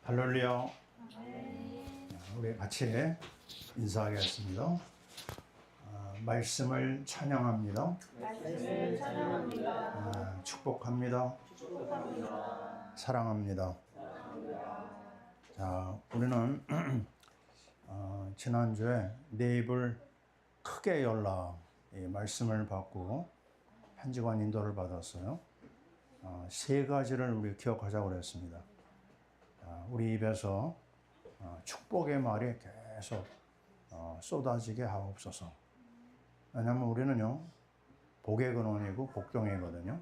할렐루야. 우리 같이 인사하겠습니다. 말씀을 찬양합니다. 축복합니다. 사랑합니다. 자, 우리는 지난주에 내 입을 크게 열라 이 말씀을 받고 한 주간 인도를 받았어요. 세 가지를 우리 기억하자고 그랬습니다. 우리 입에서 축복의 말이 계속 쏟아지게 하옵소서. 왜냐하면 우리는요, 복의 근원이고 복종이거든요.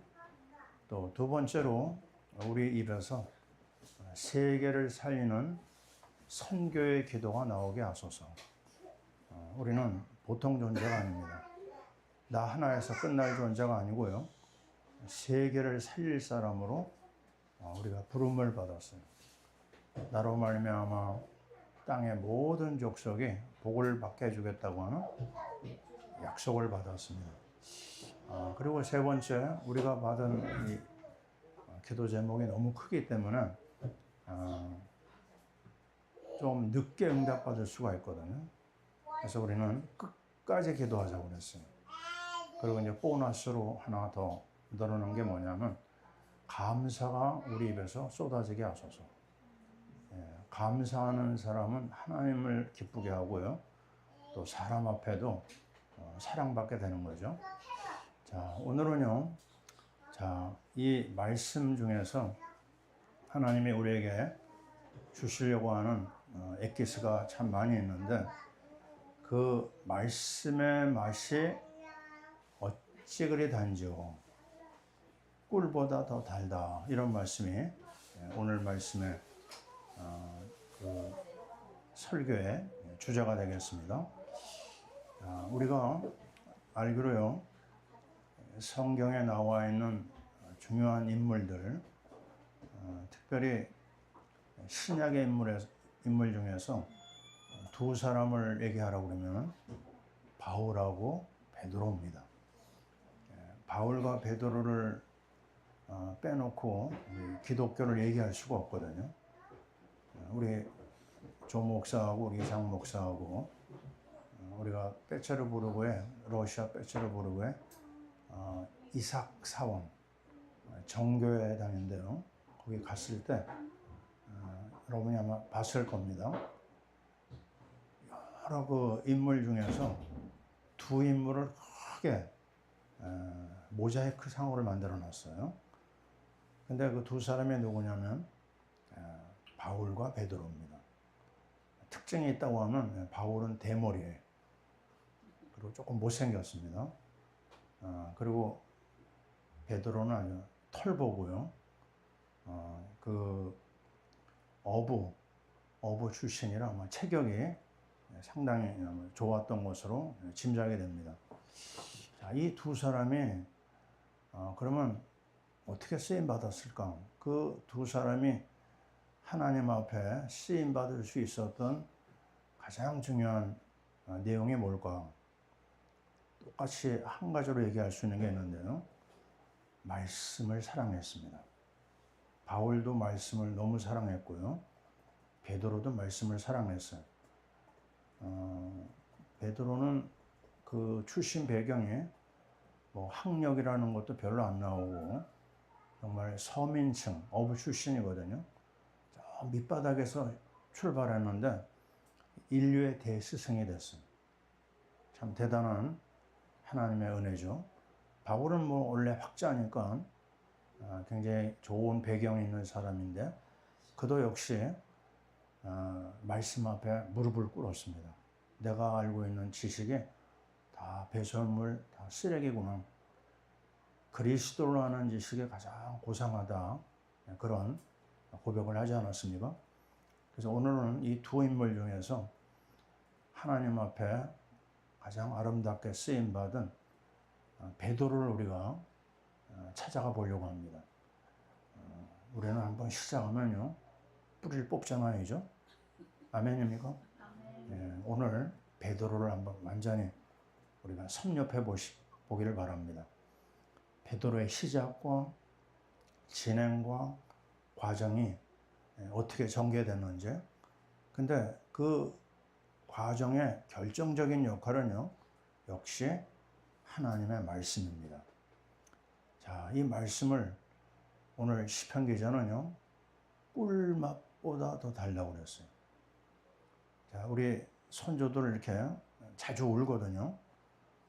또 두 번째로 우리 입에서 세계를 살리는 선교의 기도가 나오게 하소서. 우리는 보통 존재가 아닙니다. 나 하나에서 끝날 존재가 아니고요, 세계를 살릴 사람으로 우리가 부름을 받았어요. 나로 말미암아 땅의 모든 족속이 복을 받게 해주겠다고 하는 약속을 받았습니다. 그리고 세 번째, 우리가 받은 이 기도 제목이 너무 크기 때문에 좀 늦게 응답받을 수가 있거든요. 그래서 우리는 끝까지 기도하자고 그랬어요. 그리고 이제 보너스로 하나 더 늘어난 게 뭐냐면, 감사가 우리 입에서 쏟아지게 하소서. 감사하는 사람은 하나님을 기쁘게 하고요, 또 사람 앞에도 사랑받게 되는 거죠. 자, 오늘은요, 이 말씀 중에서 하나님이 우리에게 주시려고 하는 엑기스가 참 많이 있는데, 그 말씀의 맛이 어찌 그리 단지요 꿀보다 더 달다, 이런 말씀이 오늘 말씀의 그 설교의 주제가 되겠습니다. 우리가 알기로요, 성경에 나와 있는 중요한 인물들, 특별히 신약의 인물 중에서 두 사람을 얘기하라고 그러면 바울하고 베드로입니다. 바울과 베드로를 빼놓고 기독교를 얘기할 수가 없거든요. 우리 조 목사하고 우리 장 목사하고 우리가 페테르부르크에, 러시아 페테르부르크에 이삭 사원 정교회 다닌데요, 거기 갔을 때 여러분이 아마 봤을 겁니다. 여러 그 인물 중에서 두 인물을 크게 모자이크 상으로 만들어 놨어요. 근데 그 두 사람이 누구냐면 바울과 베드로입니다. 특징이 있다고 하면 바울은 대머리예요. 그리고 조금 못생겼습니다. 그리고 베드로는 아주 털보고요, 그 어부 출신이라 아마 체격이 상당히 좋았던 것으로 짐작이 됩니다. 자, 이 두 사람이 그러면 어떻게 쓰임 받았을까? 그 두 사람이 하나님 앞에 쓰임 받을 수 있었던 가장 중요한 내용이 뭘까? 똑같이 한 가지로 얘기할 수 있는 게 있는데요, 말씀을 사랑했습니다. 바울도 말씀을 너무 사랑했고요, 베드로도 말씀을 사랑했어요. 베드로는 그 출신 배경에 뭐 학력이라는 것도 별로 안 나오고 정말 서민층, 어부 출신이거든요. 저 밑바닥에서 출발했는데 인류의 대스승이 됐어요. 참 대단한 하나님의 은혜죠. 바울은 뭐 원래 학자니까 굉장히 좋은 배경이 있는 사람인데, 그도 역시 말씀 앞에 무릎을 꿇었습니다. 내가 알고 있는 지식이 다 배설물, 다 쓰레기구나. 그리스도로 하는 지식이 가장 고상하다, 그런 고백을 하지 않았습니까? 그래서 오늘은 이 두 인물 중에서 하나님 앞에 가장 아름답게 쓰임받은 베드로를 우리가 찾아가 보려고 합니다. 우리는 한번 시작하면요, 뿌리를 뽑잖아요. 아멘입니까? 아멘. 오늘 베드로를 한번 완전히 우리가 섭렵해 보기를 바랍니다. 베드로의 시작과 진행과 과정이 어떻게 전개됐는지. 근데 그 과정의 결정적인 역할은요, 역시 하나님의 말씀입니다. 자, 이 말씀을 오늘 시편 기자는요, 꿀맛보다 더 달라고 그랬어요. 자, 우리 손주들 이렇게 자주 울거든요.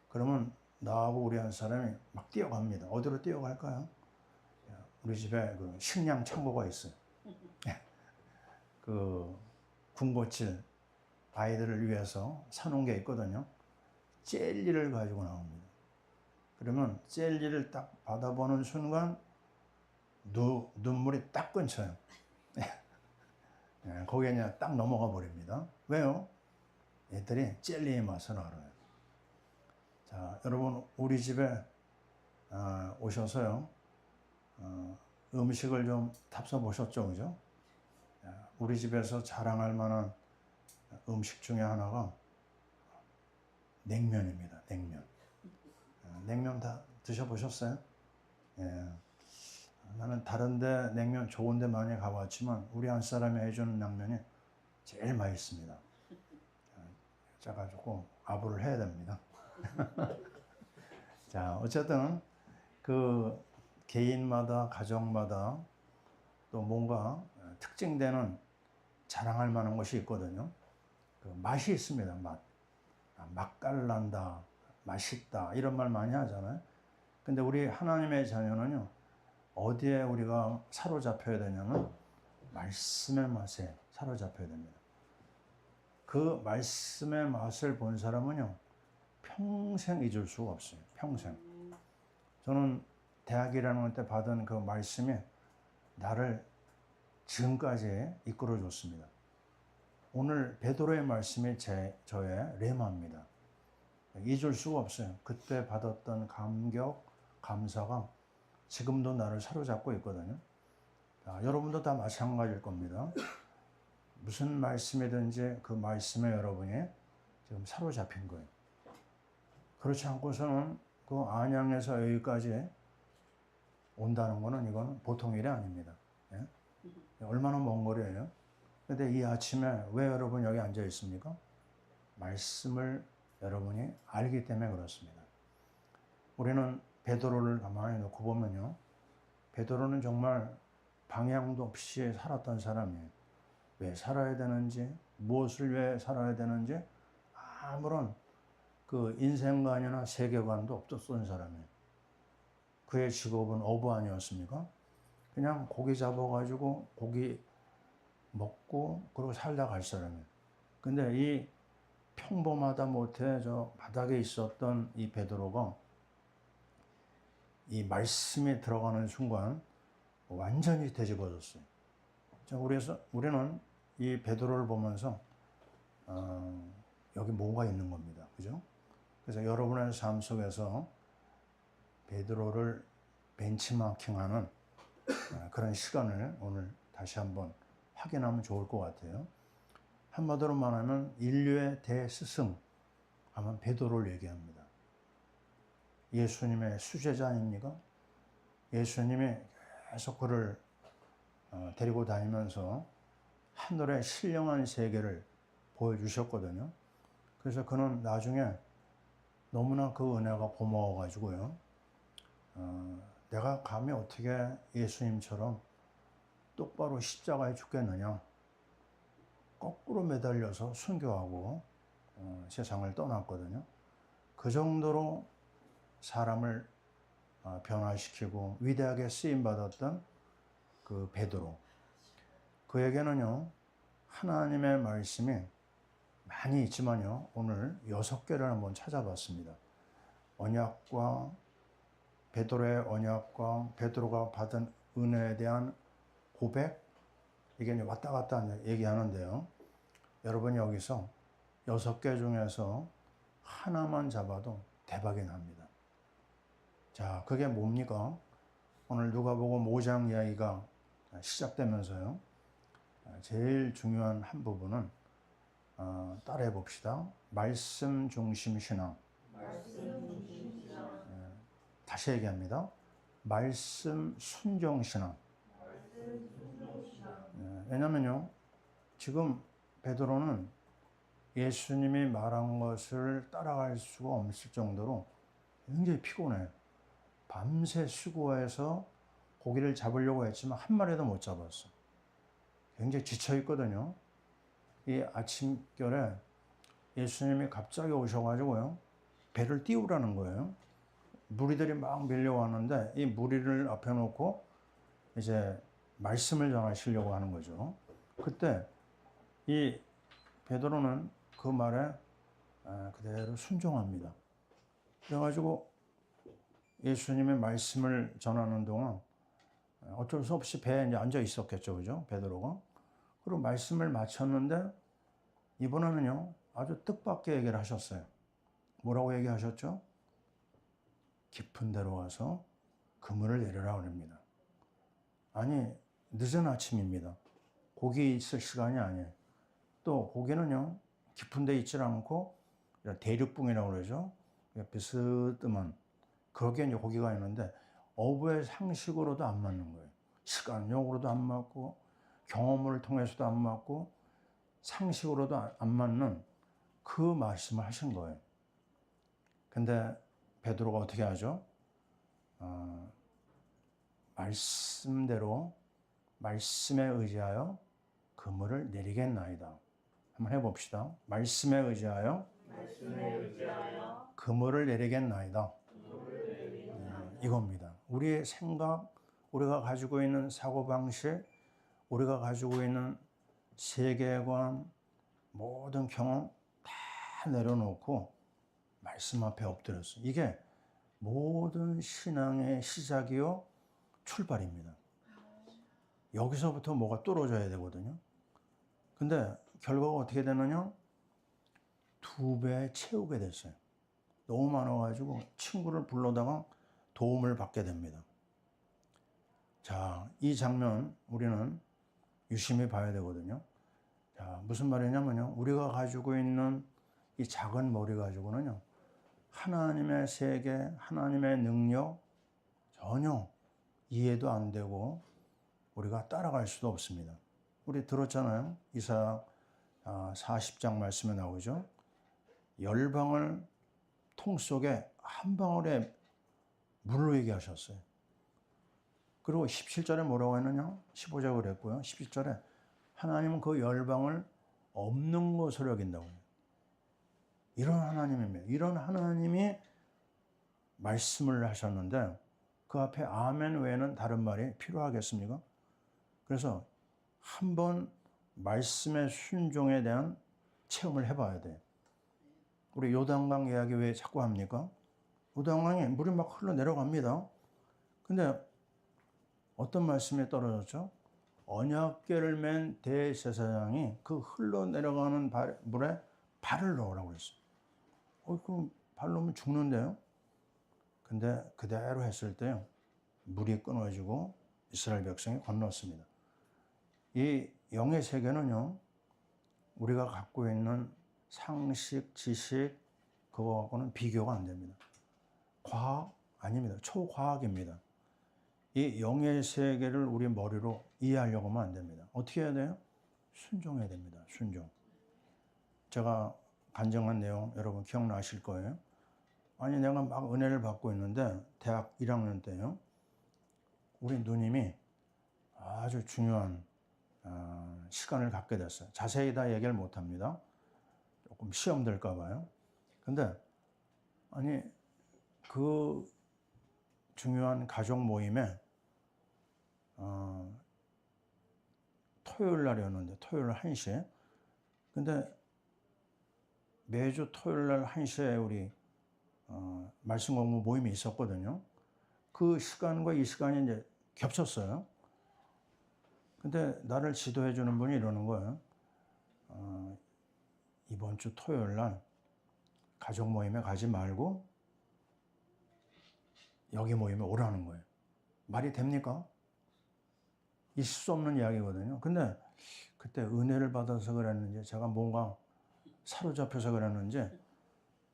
그러면 나하고 우리 한 사람이 막 뛰어갑니다. 어디로 뛰어갈까요? 우리 집에 그 식량 창고가 있어요. 그 군것질 아이들을 위해서 사놓은 게 있거든요. 젤리를 가지고 나옵니다. 그러면 젤리를 딱 받아보는 순간 눈물이 딱 끊쳐요. 거기에 그냥 딱 넘어가 버립니다. 왜요? 애들이 젤리의 맛을 알아요. 자, 여러분 우리 집에 오셔서요, 음식을 좀 탑사 보셨죠, 그죠? 우리 집에서 자랑할 만한 음식 중에 하나가 냉면입니다. 냉면. 냉면 다 드셔보셨어요? 예. 나는 다른데 냉면 좋은데 많이 가봤지만 우리 한 사람이 해주는 냉면이 제일 맛있습니다. 제가 조금 아부를 해야 됩니다. 자, 어쨌든 그 개인마다 가정마다 또 뭔가 특징되는 자랑할 만한 것이 있거든요. 그 맛이 있습니다. 맛. 맛깔난다, 맛있다 이런 말 많이 하잖아요. 근데 우리 하나님의 자녀는요, 어디에 우리가 사로잡혀야 되냐면 말씀의 맛에 사로잡혀야 됩니다. 그 말씀의 맛을 본 사람은요, 평생 잊을 수가 없어요. 평생. 저는 대학이라는 때 받은 그 말씀이 나를 지금까지 이끌어 줬습니다. 오늘 베드로의 말씀이 저의 레마입니다. 잊을 수가 없어요. 그때 받았던 감격, 감사가 지금도 나를 사로잡고 있거든요. 여러분도 다 마찬가지일 겁니다. 무슨 말씀이든지 그 말씀에 여러분이 지금 사로잡힌 거예요. 그렇지 않고서는 그 안양에서 여기까지 온다는 거는 이건 보통 일이 아닙니다. 예? 얼마나 먼 거리예요? 근데 이 아침에 왜 여러분 여기 앉아 있습니까? 말씀을 여러분이 알기 때문에 그렇습니다. 우리는 베드로를 가만히 놓고 보면요, 베드로는 정말 방향도 없이 살았던 사람이에요. 왜 살아야 되는지, 무엇을 왜 살아야 되는지 아무런 그 인생관이나 세계관도 없었던 사람이에요. 그의 직업은 어부 아니었습니까? 그냥 고기 잡아가지고 고기 먹고 그러고 살다 갈 사람이에요. 근데 이 평범하다 못해 저 바닥에 있었던 이 베드로가 이 말씀이 들어가는 순간 완전히 뒤집어졌어요. 자, 그래서 우리는 이 베드로를 보면서 여기 뭐가 있는 겁니다. 그죠? 그래서 여러분의 삶 속에서 베드로를 벤치마킹하는 그런 시간을 오늘 다시 한번 확인하면 좋을 것 같아요. 한마디로 말하면 인류의 대스승 하면 베드로를 얘기합니다. 예수님의 수제자 아닙니까? 예수님이 계속 그를 데리고 다니면서 하늘의 신령한 세계를 보여주셨거든요. 그래서 그는 나중에 너무나 그 은혜가 고마워가지고요, 내가 감히 어떻게 예수님처럼 똑바로 십자가에 죽겠느냐, 거꾸로 매달려서 순교하고 세상을 떠났거든요. 그 정도로 사람을 변화시키고 위대하게 쓰임받았던 그 베드로, 그에게는요 하나님의 말씀이 많이 있지만요, 오늘 6개를 한번 찾아봤습니다. 언약과 베드로의 언약과 베드로가 받은 은혜에 대한 고백, 이게 왔다 갔다 얘기하는데요, 여러분이 여기서 6개 중에서 하나만 잡아도 대박이 납니다. 자, 그게 뭡니까? 오늘 누가복음 5장 이야기가 시작되면서요, 제일 중요한 한 부분은 따라해 봅시다. 말씀 중심 신앙. 다시 얘기합니다. 말씀 순종 신앙. 왜냐면요, 지금 베드로는 예수님이 말한 것을 따라갈 수가 없을 정도로 굉장히 피곤해요. 밤새 수고해서 고기를 잡으려고 했지만 한 마리도 못 잡았어. 굉장히 지쳐 있거든요. 이 아침결에 예수님이 갑자기 오셔가지고요, 배를 띄우라는 거예요. 무리들이 막 밀려왔는데 이 무리를 앞에 놓고 이제 말씀을 전하시려고 하는 거죠. 그때 이 베드로는 그 말에 그대로 순종합니다. 그래가지고 예수님의 말씀을 전하는 동안 어쩔 수 없이 배에 이제 앉아 있었겠죠, 그죠? 베드로가. 그리고 말씀을 마쳤는데 이번에는요, 아주 뜻밖의 얘기를 하셨어요. 뭐라고 얘기하셨죠? 깊은 데로 가서 그물을 내려라 그럽니다. 아니, 늦은 아침입니다. 고기 있을 시간이 아니에요. 또 고기는요, 깊은 데 있지 않고 대륙붕이라고 그러죠. 비스듬한 그렇게 이제 고기가 있는데 어부의 상식으로도 안 맞는 거예요. 시간적으로도 안 맞고 경험을 통해서도 안 맞고 상식으로도 안 맞는 그 말씀을 하신 거예요. 근데 베드로가 어떻게 하죠? 말씀대로 말씀에 의지하여 그물을 내리겠나이다. 한번 해봅시다. 말씀에 의지하여 그물을 내리겠나이다. 이겁니다. 우리의 생각, 우리가 가지고 있는 사고방식, 우리가 가지고 있는 세계관, 모든 경험 다 내려놓고 말씀 앞에 엎드렸어요. 이게 모든 신앙의 시작이요, 출발입니다. 여기서부터 뭐가 떨어져야 되거든요. 근데 결과가 어떻게 되느냐? 2배 채우게 됐어요. 너무 많아가지고 친구를 불러다가 도움을 받게 됩니다. 자, 이 장면 우리는 유심히 봐야 되거든요. 자, 무슨 말이냐면요, 우리가 가지고 있는 이 작은 머리 가지고는요, 하나님의 세계, 하나님의 능력 전혀 이해도 안 되고 우리가 따라갈 수도 없습니다. 우리 들었잖아요. 이사야 40장 말씀에 나오죠. 열방을 통 속에 한 방울의 물로 얘기하셨어요. 그리고 17절에 뭐라고 했느냐? 15절에 그랬고요. 17절에 하나님은 그 열방을 없는 것으로 여긴다고 해요. 이런 하나님입니다. 이런 하나님이 말씀을 하셨는데 그 앞에 아멘 외에는 다른 말이 필요하겠습니까? 그래서 한번 말씀의 순종에 대한 체험을 해봐야 돼요. 우리 요단강 이야기 왜 자꾸 합니까? 요단강에 물이 막 흘러내려갑니다. 근데 어떤 말씀에 떨어졌죠? 언약궤를 맨 대제사장이 그 흘러내려가는 물에 발을 넣으라고 그랬어요. 그럼 발 넣으면 죽는데요? 근데 그대로 했을 때요, 물이 끊어지고 이스라엘 백성이 건넜습니다. 이 영의 세계는요, 우리가 갖고 있는 상식, 지식, 그거하고는 비교가 안 됩니다. 과학 아닙니다. 초과학입니다. 이 영의 세계를 우리 머리로 이해하려고 하면 안 됩니다. 어떻게 해야 돼요? 순종해야 됩니다. 순종. 제가 간증한 내용 여러분 기억나실 거예요. 아니, 내가 막 은혜를 받고 있는데 대학 1학년 때요, 우리 누님이 아주 중요한 시간을 갖게 됐어요. 자세히 다 얘기를 못 합니다. 조금 시험 될까 봐요. 근데 아니, 그 중요한 가족 모임에 토요일 날이었는데, 토요일 1시에. 근데 매주 토요일 날 1시에 우리 말씀 공부 모임이 있었거든요. 그 시간과 이 시간이 이제 겹쳤어요. 근데 나를 지도해 주는 분이 이러는 거예요. 이번 주 토요일 날 가족 모임에 가지 말고 여기 모임에 오라는 거예요. 말이 됩니까? 있을 수 없는 이야기거든요. 근데 그때 은혜를 받아서 그랬는지 제가 뭔가 사로잡혀서 그랬는지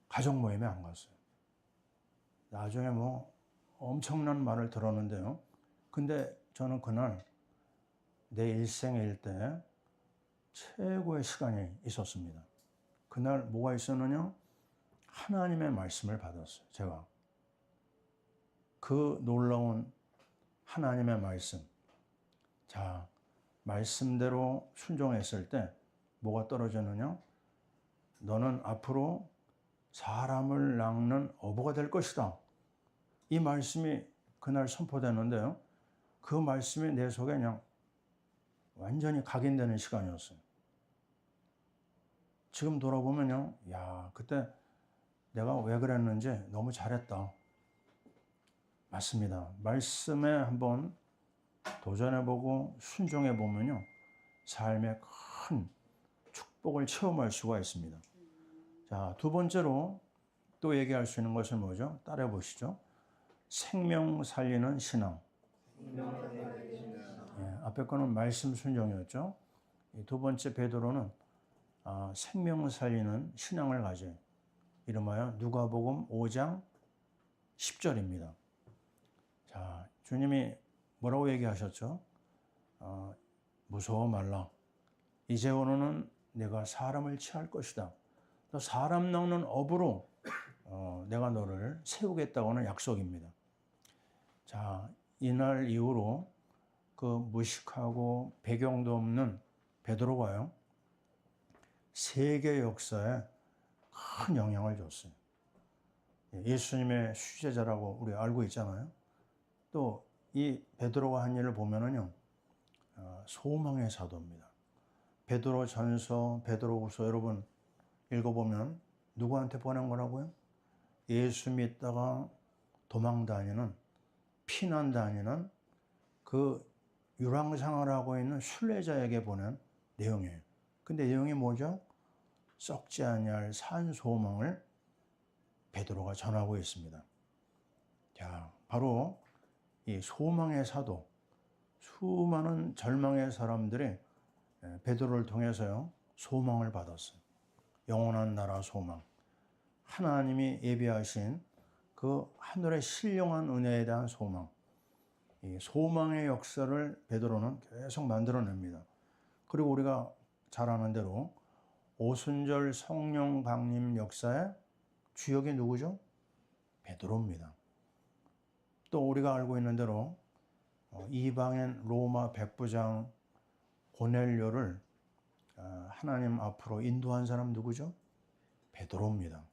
가족 모임에 안 갔어요. 나중에 뭐 엄청난 말을 들었는데요. 근데 저는 그날 내 일생의 일대 최고의 시간이 있었습니다. 그날 뭐가 있었느냐? 하나님의 말씀을 받았어요. 제가 그 놀라운 하나님의 말씀, 자, 말씀대로 순종했을 때 뭐가 떨어졌느냐? 너는 앞으로 사람을 낚는 어부가 될 것이다. 이 말씀이 그날 선포되는데요. 그 말씀이 내 속에 그냥 완전히 각인되는 시간이었어요. 지금 돌아보면요, 야, 그때 내가 왜 그랬는지 너무 잘했다. 맞습니다. 말씀에 한번 도전해보고 순종해보면요, 삶에 큰 축복을 체험할 수가 있습니다. 자, 두 번째로 또 얘기할 수 있는 것은 뭐죠? 따라해 보시죠. 생명 살리는 신앙. 예, 앞에 거는 말씀 순종이었죠. 두 번째 베드로는 생명 살리는 신앙을 가져요. 이름하여 누가복음 5장 10절입니다. 자, 주님이 뭐라고 얘기하셨죠? 무서워 말라. 이제부터는 내가 사람을 취할 것이다. 또 사람 낚는 업으로 내가 너를 세우겠다고 하는 약속입니다. 자, 이날 이후로 그 무식하고 배경도 없는 베드로가요, 세계 역사에 큰 영향을 줬어요. 예수님의 수제자라고 우리 알고 있잖아요. 또 이 베드로가 한 일을 보면은요, 소망의 사도입니다. 베드로 전서, 베드로후서 여러분 읽어보면 누구한테 보낸 거라고요? 예수 믿다가 도망 다니는, 피난 다니는 그 유랑생활하고 있는 순례자에게 보낸 내용이에요. 근데 내용이 뭐죠? 썩지 아니할 산 소망을 베드로가 전하고 있습니다. 자, 바로 이 소망의 사도, 수많은 절망의 사람들이 베드로를 통해서요, 소망을 받았어요. 영원한 나라 소망, 하나님이 예비하신 그 하늘의 신령한 은혜에 대한 소망, 이 소망의 역사를 베드로는 계속 만들어냅니다. 그리고 우리가 잘 아는 대로 오순절 성령 강림 역사의 주역이 누구죠? 베드로입니다. 또 우리가 알고 있는 대로 이방인 로마 백부장 고넬료를 하나님 앞으로 인도한 사람 누구죠? 베드로입니다.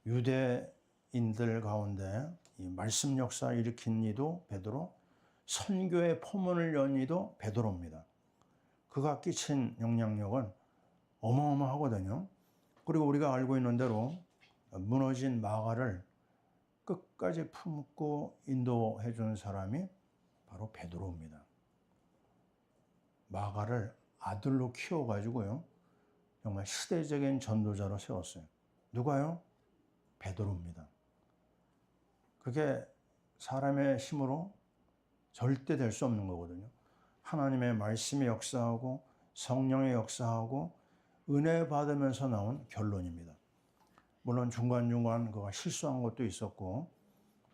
유대인들 가운데 이 말씀 역사 일으킨 이도 베드로, 선교의 포문을 연 이도 베드로입니다. 그가 끼친 영향력은 어마어마하거든요. 그리고 우리가 알고 있는 대로 무너진 마가를 끝까지 품고 인도해 준 사람이 바로 베드로입니다. 마가를 아들로 키워가지고요, 정말 시대적인 전도자로 세웠어요. 누가요? 베드로입니다. 그게 사람의 힘으로 절대 될 수 없는 거거든요. 하나님의 말씀이 역사하고 성령의 역사하고 은혜 받으면서 나온 결론입니다. 물론 중간중간 그가 실수한 것도 있었고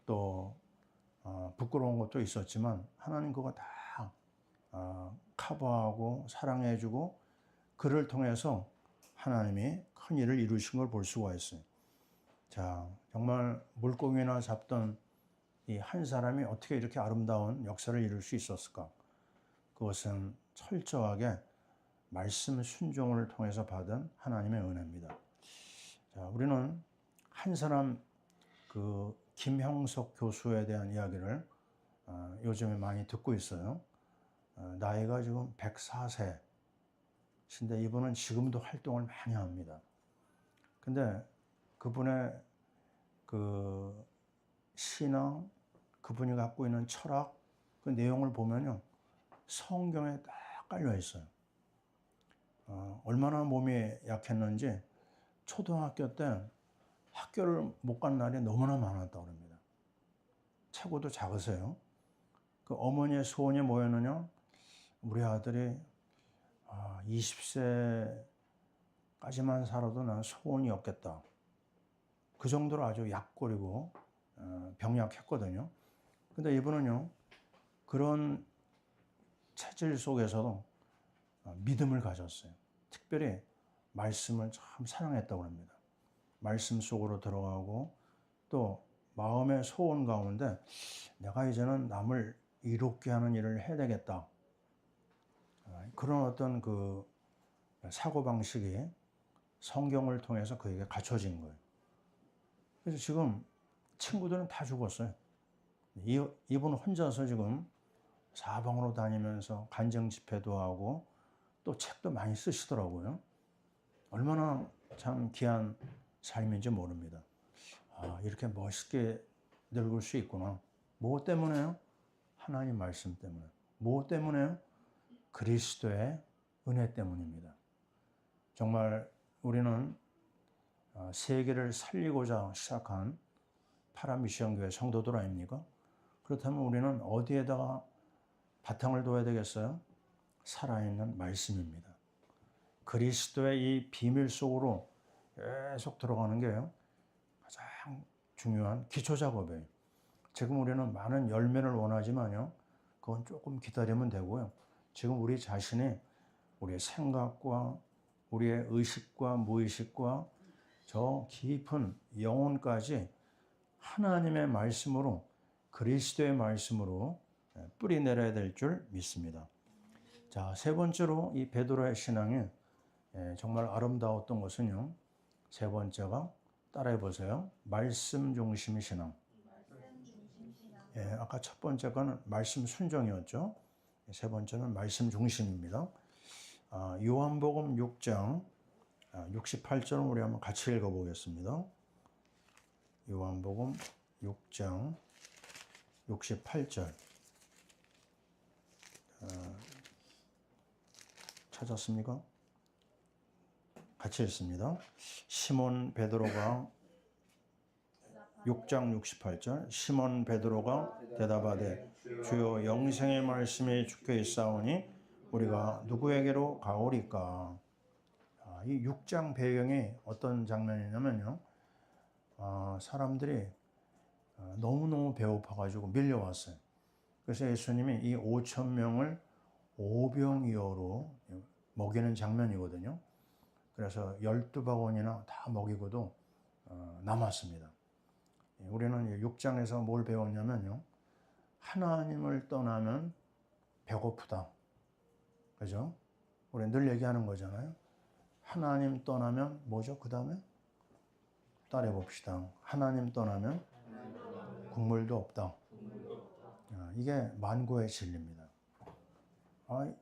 또 부끄러운 것도 있었지만 하나님 그거 다 커버하고 사랑해주고 그를 통해서 하나님이 큰 일을 이루신 걸 볼 수가 있어요. 자, 정말 물고기나 잡던 이 한 사람이 어떻게 이렇게 아름다운 역사를 이룰 수 있었을까? 그것은 철저하게 말씀 순종을 통해서 받은 하나님의 은혜입니다. 자, 우리는 한 사람 그 김형석 교수에 대한 이야기를 요즘에 많이 듣고 있어요. 나이가 지금 104세. 근데 이분은 지금도 활동을 많이 합니다. 근데 그분의 그 신앙, 그분이 갖고 있는 철학, 그 내용을 보면요, 성경에 딱 깔려 있어요. 얼마나 몸이 약했는지 초등학교 때 학교를 못 간 날이 너무나 많았다고 합니다. 체구도 작으세요. 그 어머니의 소원이 뭐였느냐? 우리 아들이 20세까지만 살아도 난 소원이 없겠다. 그 정도로 아주 약골이고 병약했거든요. 근데 이분은요, 그런 체질 속에서도 믿음을 가졌어요. 특별히 말씀을 참 사랑했다고 합니다. 말씀 속으로 들어가고 또 마음의 소원 가운데 내가 이제는 남을 이롭게 하는 일을 해야 되겠다. 그런 어떤 그 사고방식이 성경을 통해서 그에게 갖춰진 거예요. 그래서 지금 친구들은 다 죽었어요. 이분 혼자서 지금 사방으로 다니면서 간증 집회도 하고 또 책도 많이 쓰시더라고요. 얼마나 참 귀한 삶인지 모릅니다. 이렇게 멋있게 늙을 수 있구나. 뭐 때문에요? 하나님 말씀 때문에. 뭐 때문에요? 그리스도의 은혜 때문입니다. 정말 우리는 세계를 살리고자 시작한 파라미시언교회 성도들 아닙니까? 그렇다면 우리는 어디에다가 바탕을 둬야 되겠어요? 살아있는 말씀입니다. 그리스도의 이 비밀 속으로 계속 들어가는 게 가장 중요한 기초 작업이에요. 지금 우리는 많은 열매를 원하지만요, 그건 조금 기다리면 되고요. 지금 우리 자신이 우리의 생각과 우리의 의식과 무의식과 저 깊은 영혼까지 하나님의 말씀으로, 그리스도의 말씀으로 뿌리 내려야 될 줄 믿습니다. 자, 세 번째로 이 베드로의 신앙이 정말 아름다웠던 것은요, 세 번째가 따라해 보세요. 말씀 중심의 신앙. 아까 첫 번째 거는 말씀 순종이었죠. 세 번째는 말씀 중심입니다. 요한복음 6장 68절을 우리 한번 같이 읽어보겠습니다. 요한복음 6장 68절 찾았습니까? 같이 읽습니다. 시몬 베드로가 6장 68절 시몬 베드로가 대답하되 주여 영생의 말씀이 주께 있사오니 우리가 누구에게로 가오리까? 이 6장 배경이 어떤 장면이냐면요, 사람들이 너무너무 배고파가지고 밀려왔어요. 그래서 예수님이 이 5천 명을 오병이어로 먹이는 장면이거든요. 그래서 12바구니나 다 먹이고도 남았습니다. 우리는 6장에서 뭘 배웠냐면요, 하나님을 떠나면 배고프다. 그죠? 우리 늘 얘기하는 거잖아요. 하나님 떠나면 뭐죠? 그 다음에? 따라해 봅시다. 하나님 떠나면 국물도 없다. 이게 만고의 진리입니다.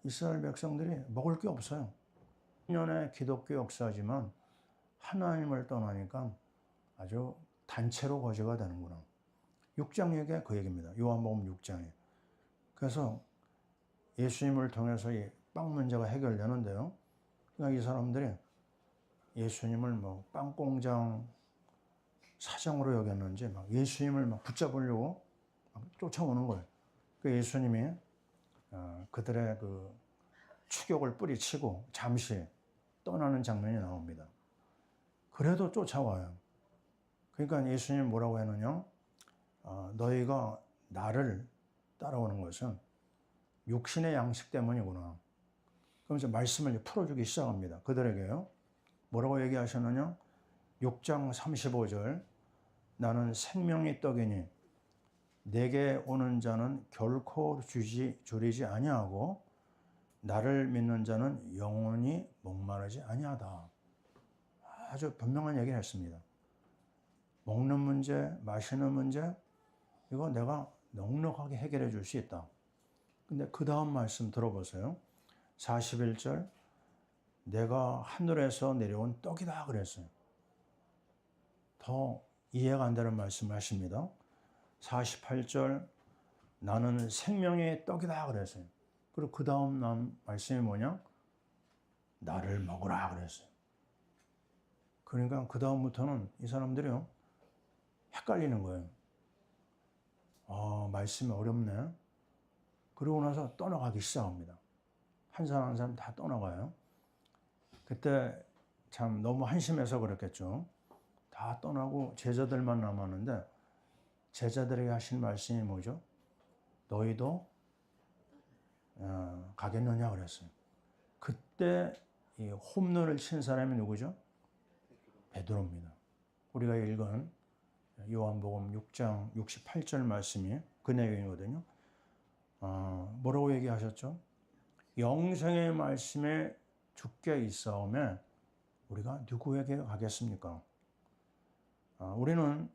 이스라엘 백성들이 먹을 게 없어요. 10년의 기독교 역사지만 하나님을 떠나니까 아주 단체로 거지가 되는구나. 6장 얘기가 그 얘기입니다. 요한복음 6장에. 그래서 예수님을 통해서 이 빵 문제가 해결되는데요. 그러니까 이 사람들이 예수님을 빵 공장 사장으로 여겼는지 예수님을 붙잡으려고 쫓아오는 거예요. 그 예수님이 그들의 그 추격을 뿌리치고 잠시 떠나는 장면이 나옵니다. 그래도 쫓아와요. 그러니까 예수님 뭐라고 했느냐? 너희가 나를 따라오는 것은 육신의 양식 때문이구나. 그러면서 말씀을 풀어주기 시작합니다. 그들에게요. 뭐라고 얘기하셨느냐? 6장 35절 나는 생명의 떡이니 내게 오는 자는 결코 줄이지 아니하고 나를 믿는 자는 영원히 목마르지 아니하다. 아주 분명한 얘기를 했습니다. 먹는 문제, 마시는 문제, 이거 내가 넉넉하게 해결해 줄 수 있다. 근데 그 다음 말씀 들어보세요. 41절 내가 하늘에서 내려온 떡이다 그랬어요. 더 이해가 안 되는 말씀을 하십니다. 48절 나는 생명의 떡이다 그랬어요. 그리고 그 다음 말씀이 뭐냐? 나를 먹으라 그랬어요. 그러니까 그 다음부터는 이 사람들이요, 헷갈리는 거예요. 말씀이 어렵네. 그러고 나서 떠나가기 시작합니다. 한 사람 한 사람 다 떠나가요. 그때 참 너무 한심해서 그랬겠죠. 다 떠나고 제자들만 남았는데 제자들에게 하신 말씀이 뭐죠? 너희도 가겠느냐 그랬어요. 그때 이 홈런을 친 사람이 누구죠? 베드로입니다. 우리가 읽은 요한복음 6장 68절 말씀이 그 내용이거든요. 뭐라고 얘기하셨죠? 영생의 말씀에 죽게 있사오매 우리가 누구에게 가겠습니까? 우리는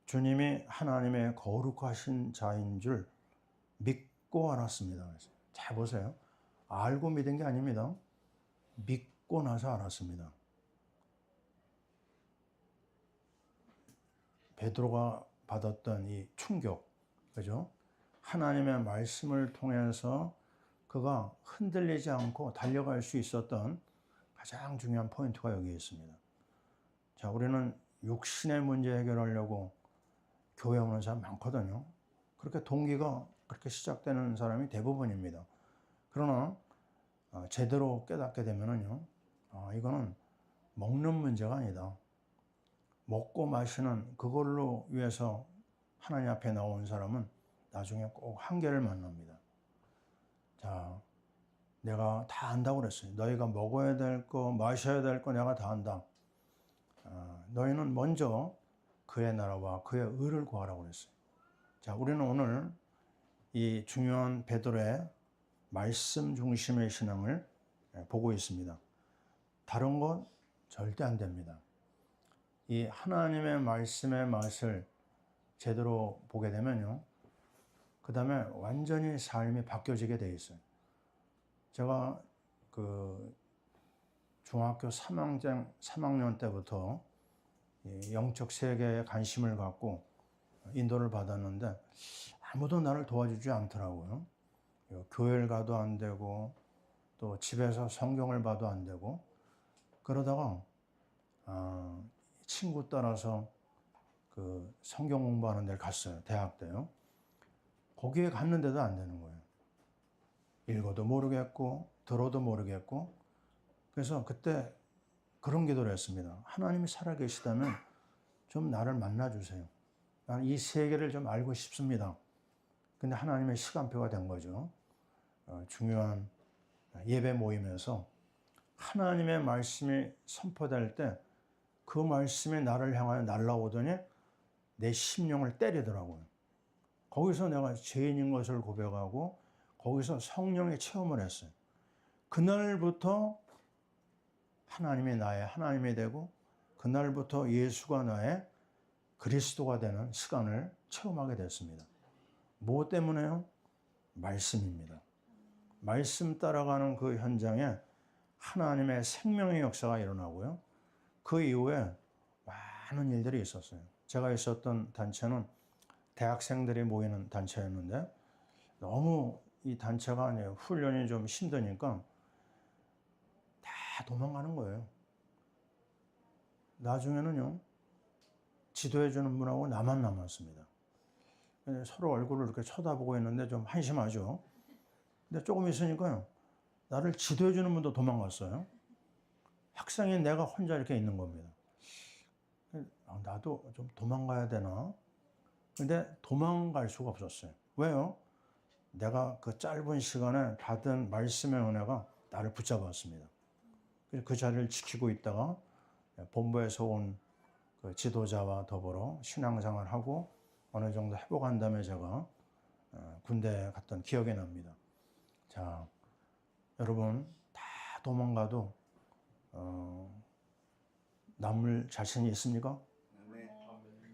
주님이 하나님의 거룩하신 자인 줄 믿고 알았습니다. 잘 보세요. 알고 믿은 게 아닙니다. 믿고 나서 알았습니다. 베드로가 받았던 이 충격, 그죠? 하나님의 말씀을 통해서 그가 흔들리지 않고 달려갈 수 있었던 가장 중요한 포인트가 여기 있습니다. 자, 우리는 육신의 문제 해결하려고 교회 오는 사람 많거든요. 그렇게 동기가 그렇게 시작되는 사람이 대부분입니다. 그러나 제대로 깨닫게 되면은요, 이거는 먹는 문제가 아니다. 먹고 마시는 그걸로 위해서 하나님 앞에 나온 사람은 나중에 꼭 한계를 만납니다. 자, 내가 다 안다고 그랬어요. 너희가 먹어야 될 거, 마셔야 될 거 내가 다 안다. 너희는 먼저 그의 나라와 그의 의를 구하라고 그랬어요. 자, 우리는 오늘 이 중요한 베드로의 말씀 중심의 신앙을 보고 있습니다. 다른 건 절대 안 됩니다. 이 하나님의 말씀의 맛을 제대로 보게 되면요, 그 다음에 완전히 삶이 바뀌어지게 돼 있어요. 제가 그 중학교 3학년 때부터 영적 세계에 관심을 갖고 인도를 받았는데 아무도 나를 도와주지 않더라고요. 교회를 가도 안 되고 또 집에서 성경을 봐도 안 되고 그러다가 친구 따라서 그 성경 공부하는 데를 갔어요. 대학 때요. 거기에 갔는데도 안 되는 거예요. 읽어도 모르겠고 들어도 모르겠고. 그래서 그때 그런 기도를 했습니다. 하나님이 살아계시다면 좀 나를 만나주세요. 나는 이 세계를 좀 알고 싶습니다. 근데 하나님의 시간표가 된 거죠. 중요한 예배 모임에서 하나님의 말씀이 선포될 때 그 말씀이 나를 향하여 날아오더니 내 심령을 때리더라고요. 거기서 내가 죄인인 것을 고백하고 거기서 성령의 체험을 했어요. 그날부터 하나님이 나의 하나님이 되고 그날부터 예수가 나의 그리스도가 되는 시간을 체험하게 됐습니다. 뭐 때문에요? 말씀입니다. 말씀 따라가는 그 현장에 하나님의 생명의 역사가 일어나고요. 그 이후에 많은 일들이 있었어요. 제가 있었던 단체는 대학생들이 모이는 단체였는데 너무 이 단체가 아니에요. 훈련이 좀 힘드니까 다 도망가는 거예요. 나중에는요, 지도해주는 분하고 나만 남았습니다. 서로 얼굴을 이렇게 쳐다보고 있는데 좀 한심하죠. 근데 조금 있으니까요, 나를 지도해주는 분도 도망갔어요. 학생인 내가 혼자 이렇게 있는 겁니다. 나도 좀 도망가야 되나? 근데 도망갈 수가 없었어요. 왜요? 내가 그 짧은 시간에 받은 말씀의 은혜가 나를 붙잡았습니다. 그 자리를 지키고 있다가 본부에서 온 그 지도자와 더불어 신앙생활을 하고 어느 정도 회복한 다음에 제가 군대에 갔던 기억이 납니다. 자, 여러분 다 도망가도 남을 자신이 있습니까?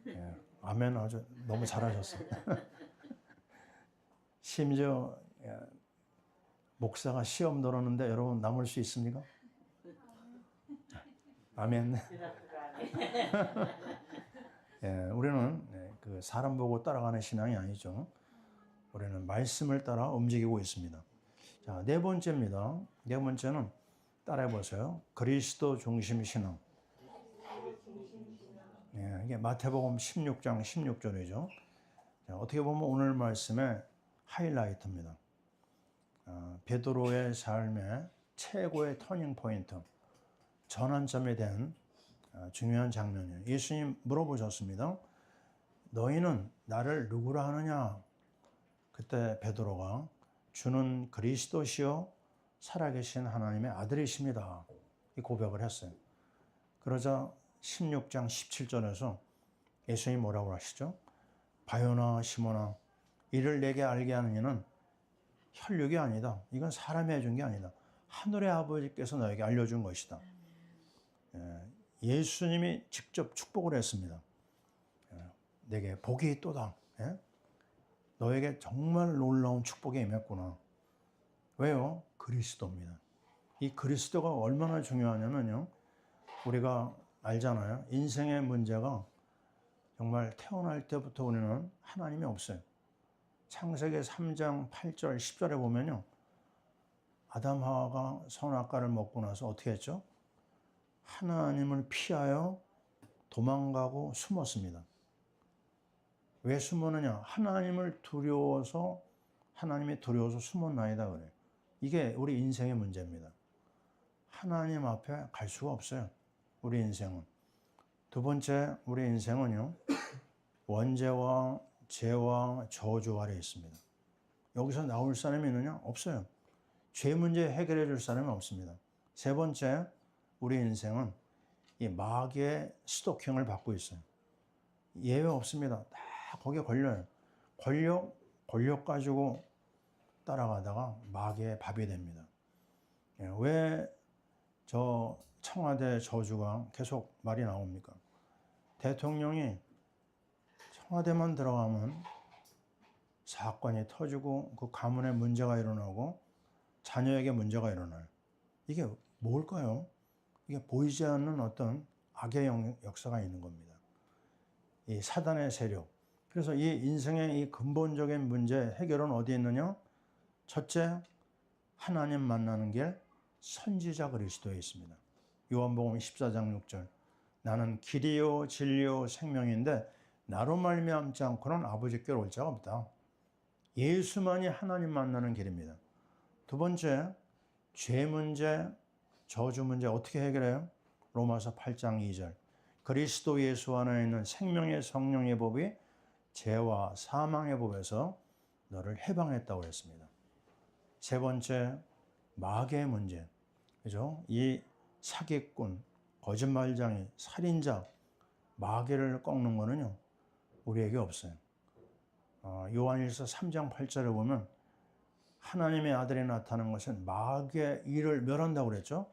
예, 아멘. 아주 너무 잘하셨어요. 심지어 목사가 시험 들었는데 여러분 남을 수 있습니까? 아멘. 예, 우리는 그 사람 보고 따라가는 신앙이 아니죠. 우리는 말씀을 따라 움직이고 있습니다. 자, 네 번째입니다. 네 번째는 따라해 보세요. 그리스도 중심 신앙. 예, 이게 마태복음 16장 16절이죠. 자, 어떻게 보면 오늘 말씀의 하이라이트입니다. 베드로의 삶의 최고의 터닝 포인트, 전환점이 된 중요한 장면이에요. 예수님 물어보셨습니다. 너희는 나를 누구라 하느냐? 그때 베드로가 주는 그리스도시요 살아계신 하나님의 아들이십니다. 이 고백을 했어요. 그러자 16장 17절에서 예수님이 뭐라고 하시죠? 바요나 시몬아, 이를 내게 알게 하는 이는 혈육이 아니다. 이건 사람이 해준 게 아니다. 하늘의 아버지께서 너에게 알려준 것이다. 예수님이 직접 축복을 했습니다. 내게 복이 있도다. 너에게 정말 놀라운 축복이 임했구나. 왜요? 그리스도입니다. 이 그리스도가 얼마나 중요하냐면요. 우리가 알잖아요. 인생의 문제가 정말 태어날 때부터 우리는 하나님이 없어요. 창세기 3장 8절 10절에 보면요. 아담 하와가 선악과를 먹고 나서 어떻게 했죠? 하나님을 피하여 도망가고 숨었습니다. 왜 숨었느냐? 하나님이 두려워서 숨었나이다 그래요. 이게 우리 인생의 문제입니다. 하나님 앞에 갈 수가 없어요. 우리 인생은. 두 번째, 우리 인생은요. 원죄와 죄와 저주 아래 있습니다. 여기서 나올 사람이 있느냐? 없어요. 죄 문제 해결해 줄 사람이 없습니다. 세 번째, 우리 인생은 이 마귀의 스토킹을 받고 있어요. 예외 없습니다. 다 거기에 걸려요. 권력 가지고 따라가다가 마귀의 밥이 됩니다. 왜 저 청와대 저주가 계속 말이 나옵니까? 대통령이 청와대만 들어가면 사건이 터지고 그 가문에 문제가 일어나고 자녀에게 문제가 일어나요. 이게 뭘까요? 이게 보이지 않는 어떤 악의 역사가 있는 겁니다. 이 사단의 세력. 그래서 이 인생의 이 근본적인 문제 해결은 어디에 있느냐? 첫째, 하나님 만나는 길 선지자 그리스도에 있습니다. 요한복음 14장 6절. 나는 길이요 진리요 생명인데 나로 말미암지 않고는 아버지께로 올 자가 없다. 예수만이 하나님 만나는 길입니다. 두 번째, 죄 문제, 저주 문제 어떻게 해결해요? 로마서 8장 2절. 그리스도 예수 안에 있는 생명의 성령의 법이 죄와 사망의 법에서 너를 해방했다고 했습니다. 세 번째, 마귀의 문제. 그죠? 이 사기꾼, 거짓말장이, 살인자, 마귀를 꺾는 거는요, 우리에게 없어요. 요한일서 3장 8절에 보면 하나님의 아들이 나타난 것은 마귀의 일을 멸한다고 그랬죠.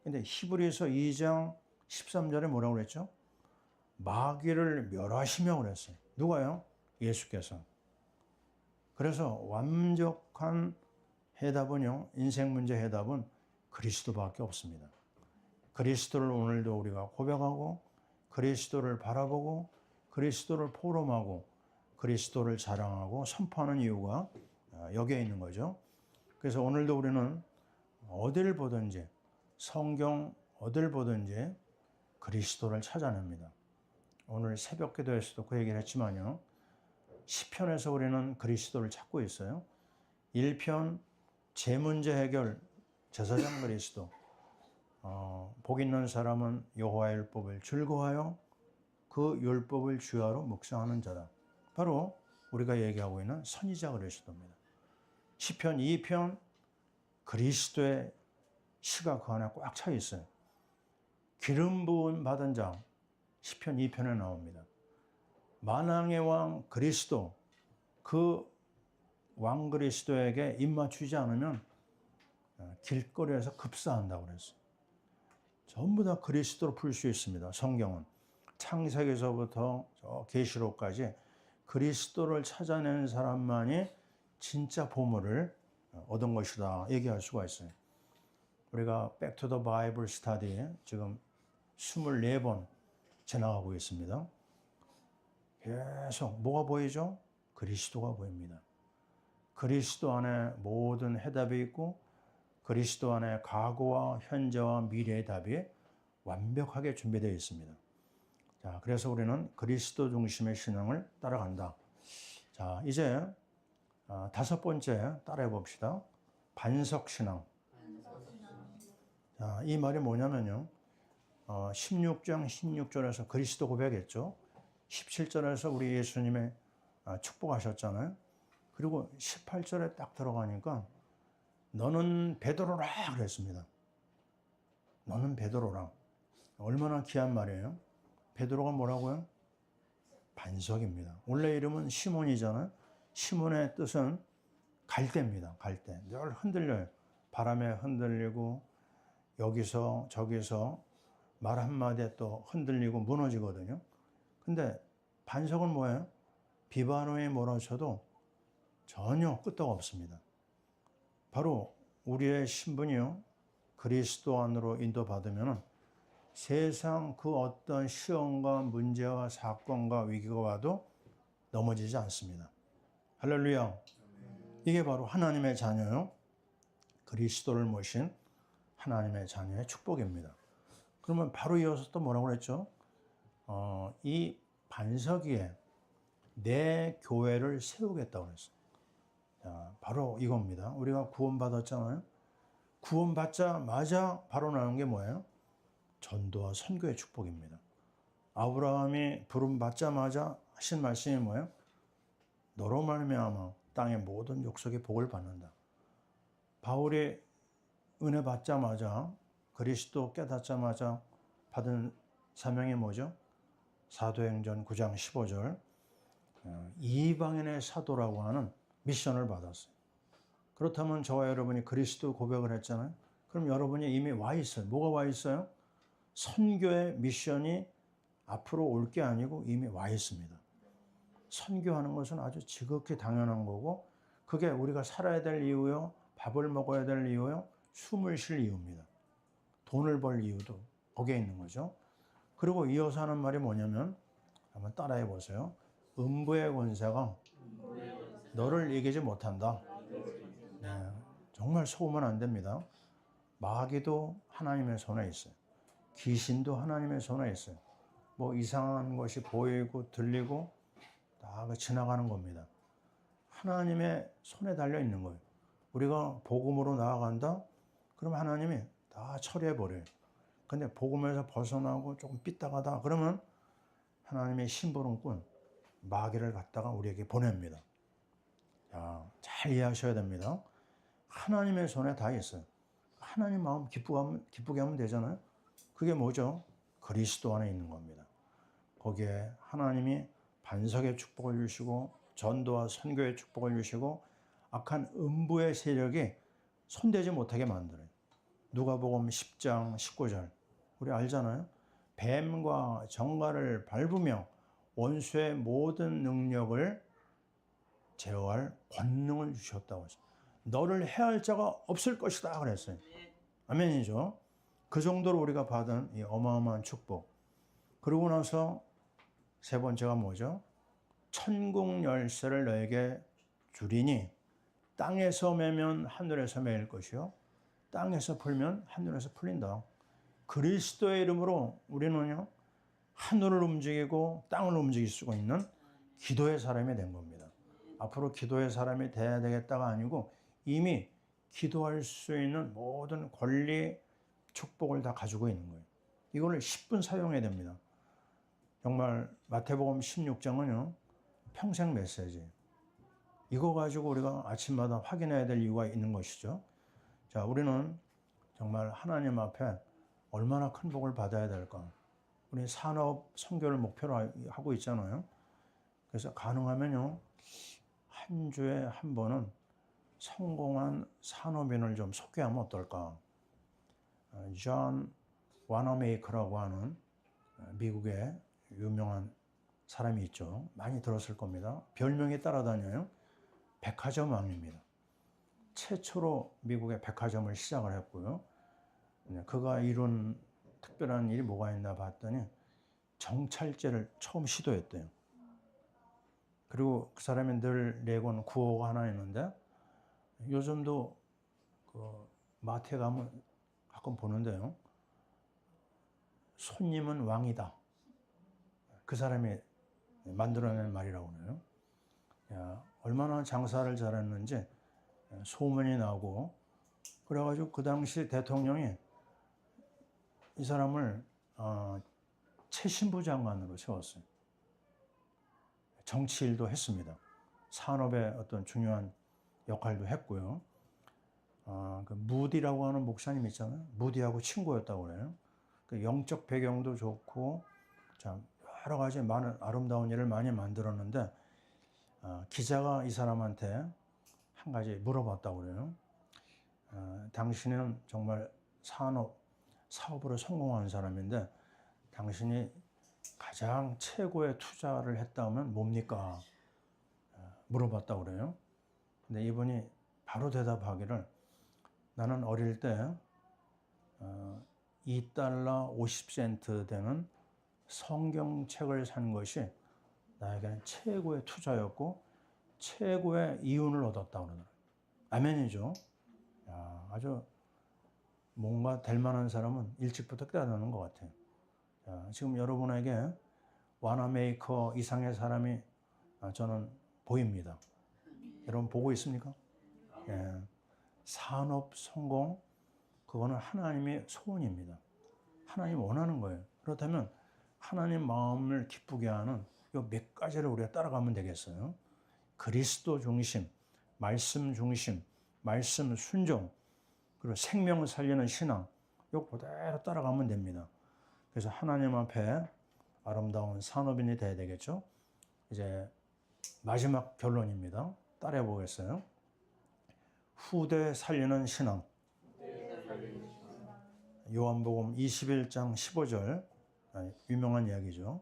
근데 히브리서 2장 13절에 뭐라고 그랬죠? 마귀를 멸하시며 그랬어요. 누가요? 예수께서. 그래서 완벽한 해답은요, 인생 문제 해답은 그리스도밖에 없습니다. 그리스도를 오늘도 우리가 고백하고 그리스도를 바라보고 그리스도를 포럼하고 그리스도를 자랑하고 선포하는 이유가 여기에 있는 거죠. 그래서 오늘도 우리는 어딜 보든지 성경 어딜 보든지 그리스도를 찾아냅니다. 오늘 새벽 기도에서도 그 얘기를 했지만요. 시편에서 우리는 그리스도를 찾고 있어요. 1편 제 문제 해결 제사장 그리스도. 복 있는 사람은 여호와의 율법을 즐거워하여 그 율법을 주야로 묵상하는 자다. 바로 우리가 얘기하고 있는 선지자 그리스도입니다. 시편 2편 그리스도의 시가 그 안에 꽉 차 있어요. 기름 부음 받은 자 시편 2편에 나옵니다. 만왕의 왕 그리스도, 그 왕 그리스도에게 입맞추지 않으면 길거리에서 급사한다고 그랬어요. 전부 다 그리스도로 풀 수 있습니다. 성경은 창세기서부터 계시록까지 그리스도를 찾아낸 사람만이 진짜 보물을 얻은 것이다 얘기할 수가 있어요. 우리가 Back to the Bible Study 지금 24번 지나가고 있습니다. 계속 뭐가 보이죠? 그리스도가 보입니다. 그리스도 안에 모든 해답이 있고 그리스도 안에 과거와 현재와 미래의 답이 완벽하게 준비되어 있습니다. 자, 그래서 우리는 그리스도 중심의 신앙을 따라간다. 자, 이제 5번째 따라해 봅시다. 반석신앙. 자, 이 말이 뭐냐면요. 16장 16절에서 그리스도 고백했죠. 17절에서 우리 예수님의 축복하셨잖아요. 그리고 18절에 딱 들어가니까 너는 베드로라 그랬습니다. 너는 베드로라. 얼마나 귀한 말이에요. 베드로가 뭐라고요? 반석입니다. 원래 이름은 시몬이잖아요. 시몬의 뜻은 갈대입니다. 갈대. 늘 흔들려요. 바람에 흔들리고 여기서 저기서 말 한마디에 또 흔들리고 무너지거든요. 근데 반석은 뭐예요? 비바람이 몰아쳐도 전혀 끄떡 없습니다. 바로 우리의 신분이요. 그리스도 안으로 인도받으면 세상 그 어떤 시험과 문제와 사건과 위기가 와도 넘어지지 않습니다. 할렐루야. 이게 바로 하나님의 자녀요. 그리스도를 모신 하나님의 자녀의 축복입니다. 그러면 바로 이어서 또 뭐라고 그랬죠? 이 반석 위에 내 교회를 세우겠다고 그랬어요. 자, 바로 이겁니다. 우리가 구원받았잖아요. 구원받자마자 바로 나온 게 뭐예요? 전도와 선교의 축복입니다. 아브라함이 부름 받자마자 하신 말씀이 뭐예요? 너로 말미암아 땅의 모든 족속이 복을 받는다. 바울이 은혜 받자마자 그리스도 깨닫자마자 받은 사명이 뭐죠? 사도행전 9장 15절 이방인의 사도라고 하는 미션을 받았어요. 그렇다면 저와 여러분이 그리스도 고백을 했잖아요. 그럼 여러분이 이미 와 있어요. 뭐가 와 있어요? 선교의 미션이 앞으로 올 게 아니고 이미 와 있습니다. 선교하는 것은 아주 지극히 당연한 거고 그게 우리가 살아야 될 이유요. 밥을 먹어야 될 이유요. 숨을 쉴 이유입니다. 돈을 벌 이유도 거기에 있는 거죠. 그리고 이어서 하는 말이 뭐냐면 한번 따라해 보세요. 음부의 권세가 너를 이기지 못한다. 네, 정말 속으면 안 됩니다. 마귀도 하나님의 손에 있어요. 귀신도 하나님의 손에 있어요. 뭐 이상한 것이 보이고 들리고 다 지나가는 겁니다. 하나님의 손에 달려 있는 거예요. 우리가 복음으로 나아간다? 그럼 하나님이 다 처리해 버려요. 근데 복음에서 벗어나고 조금 삐딱하다 그러면 하나님의 심부름꾼 마귀를 갖다가 우리에게 보냅니다. 자, 잘 이해하셔야 됩니다. 하나님의 손에 다 있어요. 하나님 마음 기쁘게 하면 되잖아요. 그게 뭐죠? 그리스도 안에 있는 겁니다. 거기에 하나님이 반석의 축복을 주시고 전도와 선교의 축복을 주시고 악한 음부의 세력이 손대지 못하게 만들어요. 누가복음 10장 19절 우리 알잖아요. 뱀과 정갈을 밟으며 원수의 모든 능력을 제어할 권능을 주셨다고 했어요. 너를 해할 자가 없을 것이다 그랬어요. 아멘이죠. 그 정도로 우리가 받은 이 어마어마한 축복. 그러고 나서 세 번째가 뭐죠? 천국 열쇠를 너에게 주리니 땅에서 매면 하늘에서 매일 것이요 땅에서 풀면 하늘에서 풀린다. 그리스도의 이름으로 우리는요 하늘을 움직이고 땅을 움직일 수가 있는 기도의 사람이 된 겁니다. 앞으로 기도의 사람이 돼야 되겠다가 아니고 이미 기도할 수 있는 모든 권리, 축복을 다 가지고 있는 거예요. 이거를 10분 사용해야 됩니다. 정말 마태복음 16장은요 평생 메시지. 이거 가지고 우리가 아침마다 확인해야 될 이유가 있는 것이죠. 자, 우리는 정말 하나님 앞에 얼마나 큰 복을 받아야 될까? 우리 산업 선교를 목표로 하고 있잖아요. 그래서 가능하면요 한 주에 한 번은 성공한 산업인을 좀 소개하면 어떨까? 존 와너메이커라고 하는 미국의 유명한 사람이 있죠. 많이 들었을 겁니다. 별명이 따라다녀요. 백화점 왕입니다. 최초로 미국의 백화점을 시작을 했고요. 그가 이룬 특별한 일이 뭐가 있나 봤더니 정찰제를 처음 시도했대요. 그리고 그 사람이 늘 내건 구호가 하나 있는데 요즘도 그 마트에 가면 가끔 보는데요. 손님은 왕이다. 그 사람이 만들어낸 말이라고 그래요. 야, 얼마나 장사를 잘했는지 소문이 나고 그래가지고 그 당시 대통령이 이 사람을 최신부 장관으로 세웠어요. 정치 일도 했습니다. 산업의 어떤 중요한 역할도 했고요. 그 무디라고 하는 목사님 있잖아요. 무디하고 친구였다고 그래요. 그 영적 배경도 좋고 참 여러 가지 많은 아름다운 일을 많이 만들었는데 기자가 이 사람한테 한 가지 물어봤다고 그래요. 당신은 정말 사업으로 성공한 사람인데 당신이 가장 최고의 투자를 했다면 뭡니까? 물어봤다고 그래요. 근데 이분이 바로 대답하기를 나는 어릴 때 $2 50센트 되는 성경책을 산 것이 나에게는 최고의 투자였고 최고의 이윤을 얻었다고 그러더라고요. 아멘이죠. 야, 아주 뭔가 될 만한 사람은 일찍부터 깨닫는 것 같아요. 자, 지금 여러분에게 와나메이커 이상의 사람이 저는 보입니다. 여러분 보고 있습니까? 예. 산업 성공, 그거는 하나님의 소원입니다. 하나님 원하는 거예요. 그렇다면 하나님 마음을 기쁘게 하는 이 몇 가지를 우리가 따라가면 되겠어요. 그리스도 중심, 말씀 중심, 말씀 순종, 그리고 생명을 살리는 신앙, 이거 그대로 따라가면 됩니다. 그래서 하나님 앞에 아름다운 산업인이 돼야 되겠죠. 이제 마지막 결론입니다. 따라해 보겠어요. 후대 살리는 신앙. 요한복음 21장 15절, 유명한 이야기죠.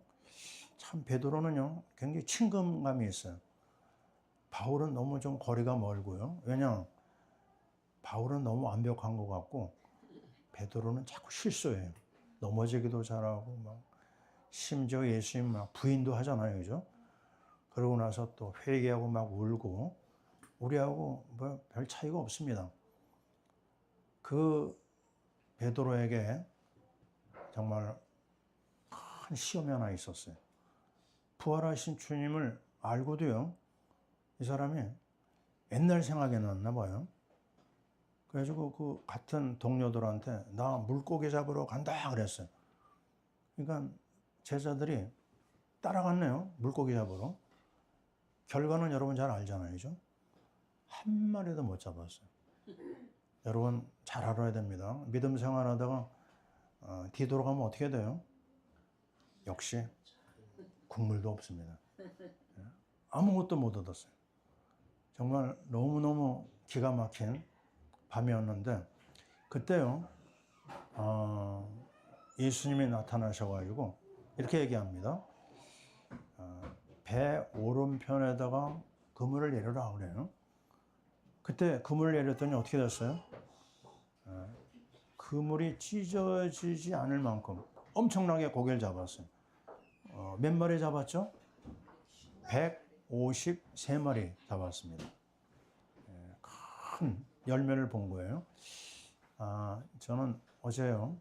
참 베드로는요 굉장히 친근감이 있어요. 바울은 너무 좀 거리가 멀고요. 왜냐? 바울은 너무 완벽한 것 같고 베드로는 자꾸 실수해요. 넘어지기도 잘하고 막 심지어 예수님 막 부인도 하잖아요, 그죠? 그러고 나서 또 회개하고 막 울고 우리하고 뭐 별 차이가 없습니다. 그 베드로에게 정말 큰 시험이 하나 있었어요. 부활하신 주님을 알고도요, 이 사람이 옛날 생각이 났나 봐요. 그래가지고 그 같은 동료들한테 나 물고기 잡으러 간다 그랬어요. 그러니까 제자들이 따라갔네요. 물고기 잡으러. 결과는 여러분 잘 알잖아요, 그죠? 한 마리도 못 잡았어요. 여러분 잘 알아야 됩니다. 믿음 생활하다가 뒤돌아가면 어떻게 돼요? 역시 국물도 없습니다. 아무것도 못 얻었어요. 정말 너무너무 기가 막힌 밤이었는데 그때요 예수님이 나타나셔가지고 이렇게 얘기합니다. 배 오른편에다가 그물을 내려라 그래요. 그때 그물을 내렸더니 어떻게 됐어요? 그물이 찢어지지 않을 만큼 엄청나게 고기를 잡았어요. 몇 마리 잡았죠? 153마리 잡았습니다. 큰 열매를 본 거예요. 저는 어제요,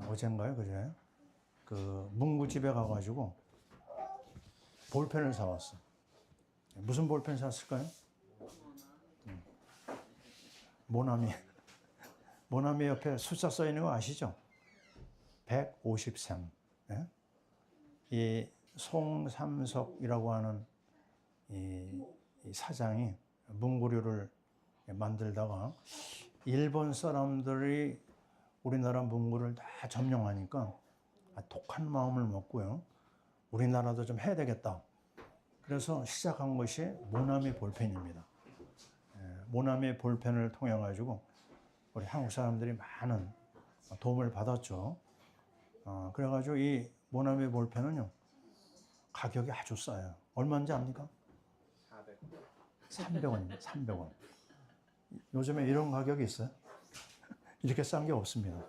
어젠가요, 그제? 그 문구집에 가가지고 볼펜을 사왔어요. 무슨 볼펜 샀을까요? 모나미. 모나미 옆에 숫자 써 있는 거 아시죠? 153. 네? 이 송삼석이라고 하는 이 사장이 문구류를 만들다가 일본 사람들이 우리나라 문구를 다 점령하니까 독한 마음을 먹고요. 우리나라도 좀 해야 되겠다. 그래서 시작한 것이 모나미 볼펜입니다. 모나미 볼펜을 통해 가지고 우리 한국 사람들이 많은 도움을 받았죠. 그래가지고 이 모나미 볼펜은요 가격이 아주 싸요. 얼마인지 압니까? 300원입니다. 300원. 요즘에 이런 가격이 있어요? 이렇게 싼 게 없습니다.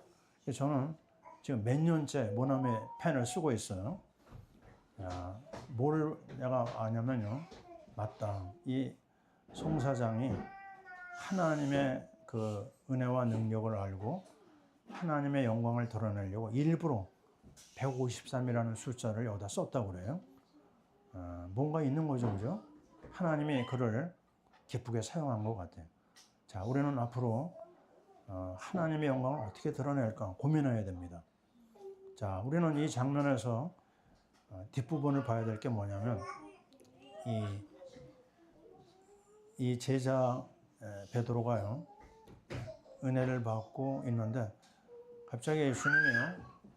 저는 지금 몇 년째 모나미 펜을 쓰고 있어요. 뭘 내가 아냐면요, 맞다. 이 송 사장이 하나님의 그 은혜와 능력을 알고 하나님의 영광을 드러내려고 일부러 153이라는 숫자를 여기다 썼다고 그래요. 뭔가 있는 거죠, 그죠? 하나님이 그를 기쁘게 사용한 것 같아요. 자, 우리는 앞으로 하나님의 영광을 어떻게 드러낼까 고민해야 됩니다. 자, 우리는 이 장면에서 뒷부분을 봐야 될 게 뭐냐면 이 이 제자 베드로가요, 은혜를 받고 있는데 갑자기 예수님이요,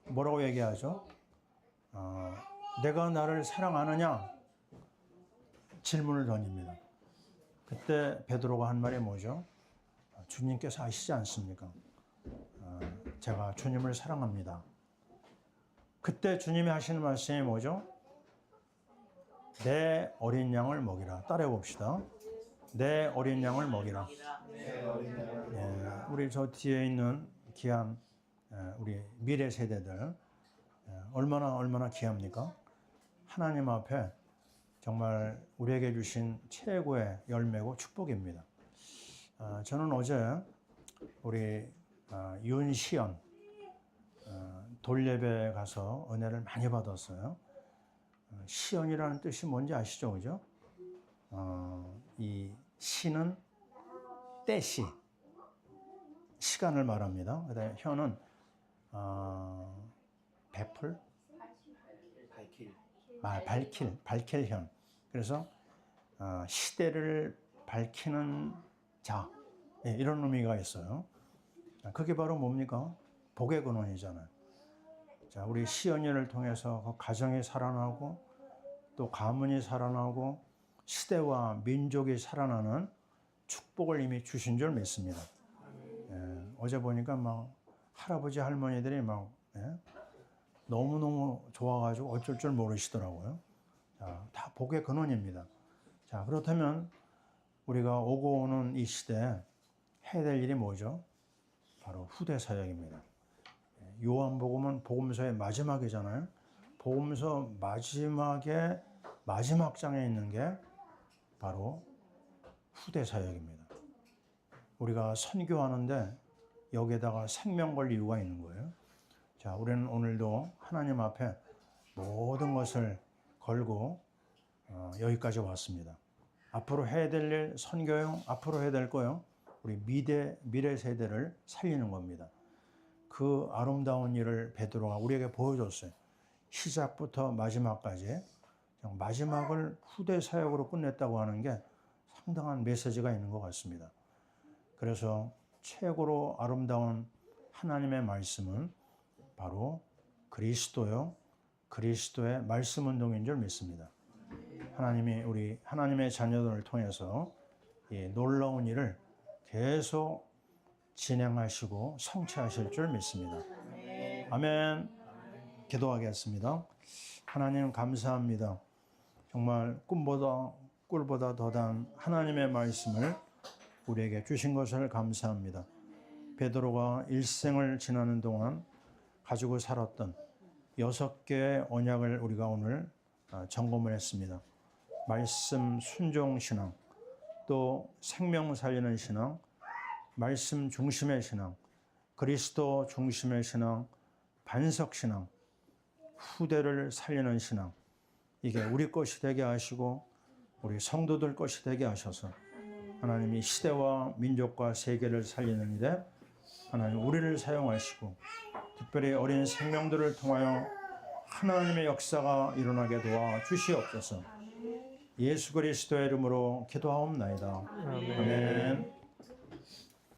뭐라고 얘기하죠? 내가 나를 사랑하느냐? 질문을 던집니다. 그때 베드로가 한 말이 뭐죠? 주님께서 아시지 않습니까? 제가 주님을 사랑합니다. 그때 주님이 하시는 말씀이 뭐죠? 내 어린 양을 먹이라. 따라해 봅시다. 내 어린 양을 먹이라. 우리 저 뒤에 있는 귀한 우리 미래 세대들 얼마나 귀합니까? 하나님 앞에 정말 우리에게 주신 최고의 열매고 축복입니다. 저는 어제 우리 윤시연 돌예배에 가서 은혜를 많이 받았어요. 시연이라는 뜻이 뭔지 아시죠? 그죠? 이 시는 때시, 시간을 말합니다. 그다음에 현은 베풀? 밝힐 현. 그래서 시대를 밝히는 자, 이런 의미가 있어요. 그게 바로 뭡니까? 복의 근원이잖아요. 자, 우리 시연이를 통해서 가정이 살아나고 또 가문이 살아나고 시대와 민족이 살아나는 축복을 이미 주신 줄 믿습니다. 어제 보니까 막 할아버지 할머니들이 막 너무너무 좋아가지고 어쩔 줄 모르시더라고요. 자, 다 복의 근원입니다. 자, 그렇다면 우리가 오고 오는 이 시대에 해야 될 일이 뭐죠? 바로 후대 사역입니다. 요한복음은 복음서의 마지막이잖아요. 복음서 마지막에 마지막 장에 있는 게 바로 후대 사역입니다. 우리가 선교하는데 여기에다가 생명 걸 이유가 있는 거예요. 자, 우리는 오늘도 하나님 앞에 모든 것을 걸고 여기까지 왔습니다. 앞으로 해야 될 일 선교요, 앞으로 해야 될 거요. 우리 미래 세대를 살리는 겁니다. 그 아름다운 일을 베드로가 우리에게 보여줬어요. 시작부터 마지막까지 마지막을 후대 사역으로 끝냈다고 하는 게 상당한 메시지가 있는 것 같습니다. 그래서 최고로 아름다운 하나님의 말씀은 바로 그리스도요, 그리스도의 말씀 운동인 줄 믿습니다. 하나님이 우리 하나님의 자녀들을 통해서 이 놀라운 일을 계속 진행하시고 성취하실 줄 믿습니다. 아멘. 기도하겠습니다. 하나님 감사합니다. 정말 꿈보다 꿀보다 더한 하나님의 말씀을 우리에게 주신 것을 감사합니다. 베드로가 일생을 지나는 동안 가지고 살았던 6개의 언약을 우리가 오늘 점검을 했습니다. 말씀 순종 신앙, 또 생명 살리는 신앙, 말씀 중심의 신앙, 그리스도 중심의 신앙, 반석 신앙, 후대를 살리는 신앙, 이게 우리 것이 되게 하시고 우리 성도들 것이 되게 하셔서 하나님이 시대와 민족과 세계를 살리는 일에 하나님 우리를 사용하시고 특별히 어린 생명들을 통하여 하나님의 역사가 일어나게 도와 주시옵소서. 예수 그리스도의 이름으로 기도하옵나이다. 아멘.